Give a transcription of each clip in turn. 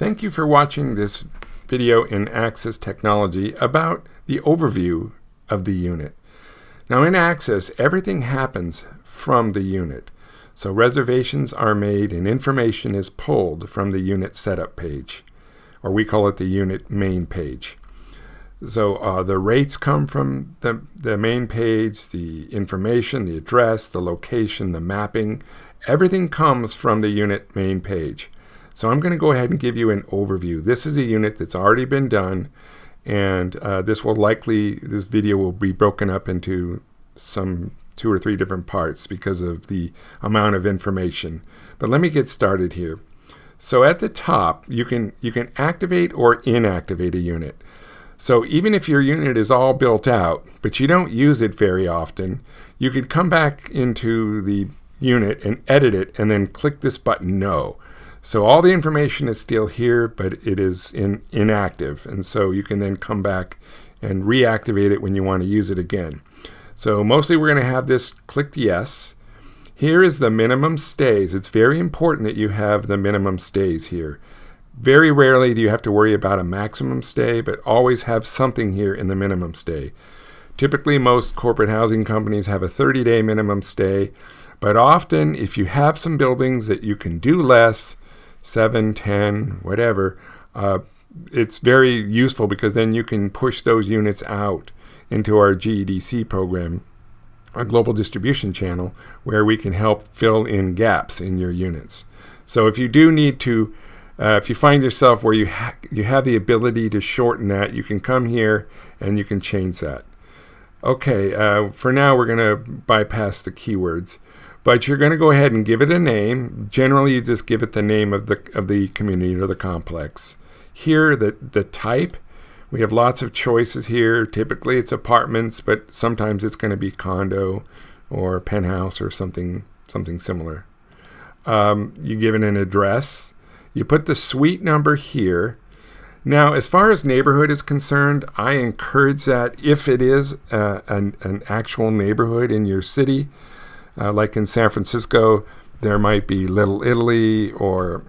Thank you for watching this video in Aaxsys technology about the overview of the unit. Now in Aaxsys, everything happens from the unit. So reservations are made and information is pulled from the unit setup page, or we call it the unit main page. So the rates come from the main page, the information, the address, the location, the mapping, everything comes from the unit main page. So I'm going to go ahead and give you an overview. This is a unit that's already been done, and this video will be broken up into some 2 or 3 different parts because of the amount of information. But let me get started here. So at the top, you can activate or inactivate a unit. So even if your unit is all built out, but you don't use it very often, you could come back into the unit and edit it and then click this button No. So all the information is still here, but it is inactive. And so you can then come back and reactivate it when you want to use it again. So mostly we're going to have this clicked yes. Here is the minimum stays. It's very important that you have the minimum stays here. Very rarely do you have to worry about a maximum stay, but always have something here in the minimum stay. Typically, most corporate housing companies have a 30-day minimum stay, but often if you have some buildings that you can do less, 7, 10, whatever, it's very useful because then you can push those units out into our GEDC program, our global distribution channel, where we can help fill in gaps in your units. So if you do need to, if you find yourself where you have the ability to shorten that, you can come here and you can change that. Okay, for now we're going to bypass the keywords. But you're going to go ahead and give it a name. Generally, you just give it the name of the community or the complex. Here, the type, we have lots of choices here. Typically, it's apartments, but sometimes it's going to be condo or penthouse or something similar. You give it an address. You put the suite number here. Now, as far as neighborhood is concerned, I encourage that if it is an actual neighborhood in your city. Like in San Francisco, there might be Little Italy or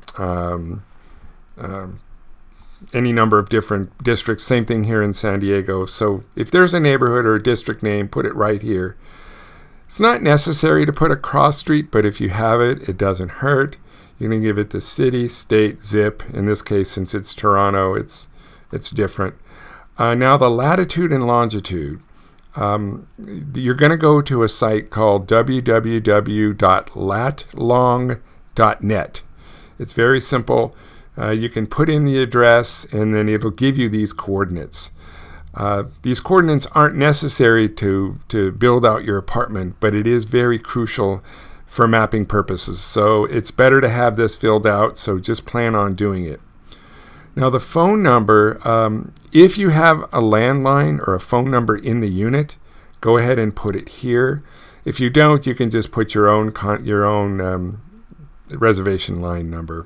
any number of different districts. Same thing here in San Diego. So if there's a neighborhood or a district name, put it right here. It's not necessary to put a cross street, but if you have it, it doesn't hurt. You can give it the city, state, zip. In this case, since it's Toronto, it's different. Now the latitude and longitude. You're going to go to a site called www.latlong.net. It's very simple. You can put in the address and then it'll give you these coordinates. These coordinates aren't necessary to build out your apartment, but it is very crucial for mapping purposes. So it's better to have this filled out, so just plan on doing it. Now the phone number, if you have a landline or a phone number in the unit, go ahead and put it here. If you don't, you can just put your own reservation line number.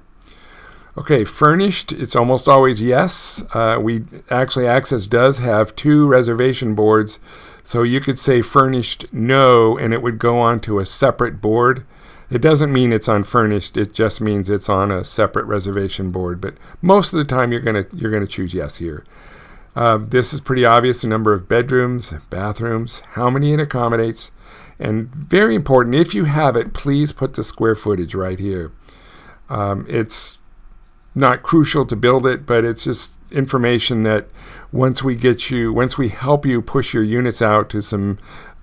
Okay, furnished, it's almost always yes. Aaxsys does have 2 reservation boards, so you could say furnished no, and it would go on to a separate board. It doesn't mean it's unfurnished. It just means it's on a separate reservation board. But most of the time, you're gonna choose yes here. This is pretty obvious: the number of bedrooms, bathrooms, how many it accommodates, and very important. If you have it, please put the square footage right here. It's not crucial to build it, but it's just information that once we help you push your units out to some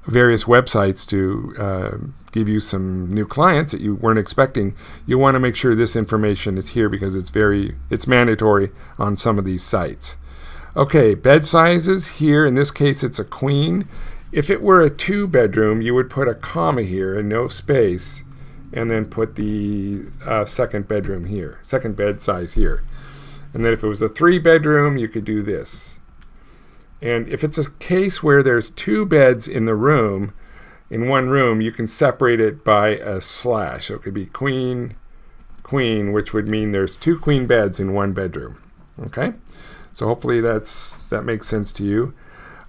various websites to give you some new clients that you weren't expecting, you want to make sure this information is here because it's mandatory on some of these sites. Okay, bed sizes here. In this case, it's a queen. If it were a 2-bedroom, you would put a comma here and no space, and then put the second bedroom here, second bed size here. And then if it was a 3-bedroom, you could do this. And if it's a case where there's 2 beds in the room, in one room, you can separate it by a slash. So it could be queen, queen, which would mean there's 2 queen beds in 1 bedroom. Okay? So hopefully that makes sense to you.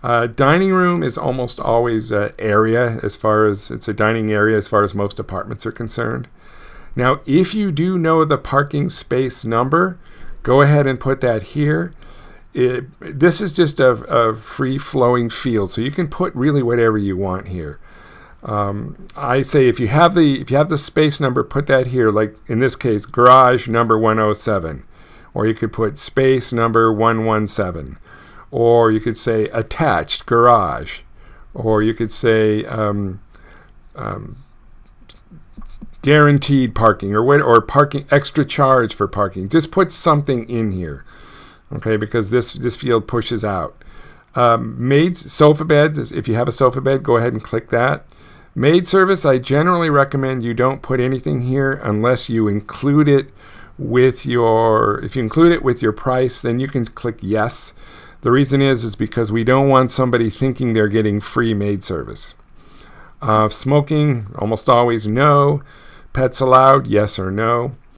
Dining room is almost always area, as far as it's a dining area as far as most apartments are concerned. Now, if you do know the parking space number, go ahead and put that here. This is just a free-flowing field, so you can put really whatever you want here. I say if you have the space number, put that here. Like in this case, garage number 107, or you could put space number 117, or you could say attached garage, or you could say guaranteed parking, or parking extra charge for parking. Just put something in here, okay? Because this field pushes out. Maids, sofa beds. If you have a sofa bed, go ahead and click that. Maid service, I generally recommend you don't put anything here unless you include it with your, if you include it with your price, then you can click yes. The reason is because we don't want somebody thinking they're getting free maid service. Smoking, almost always no. Pets allowed, yes or no.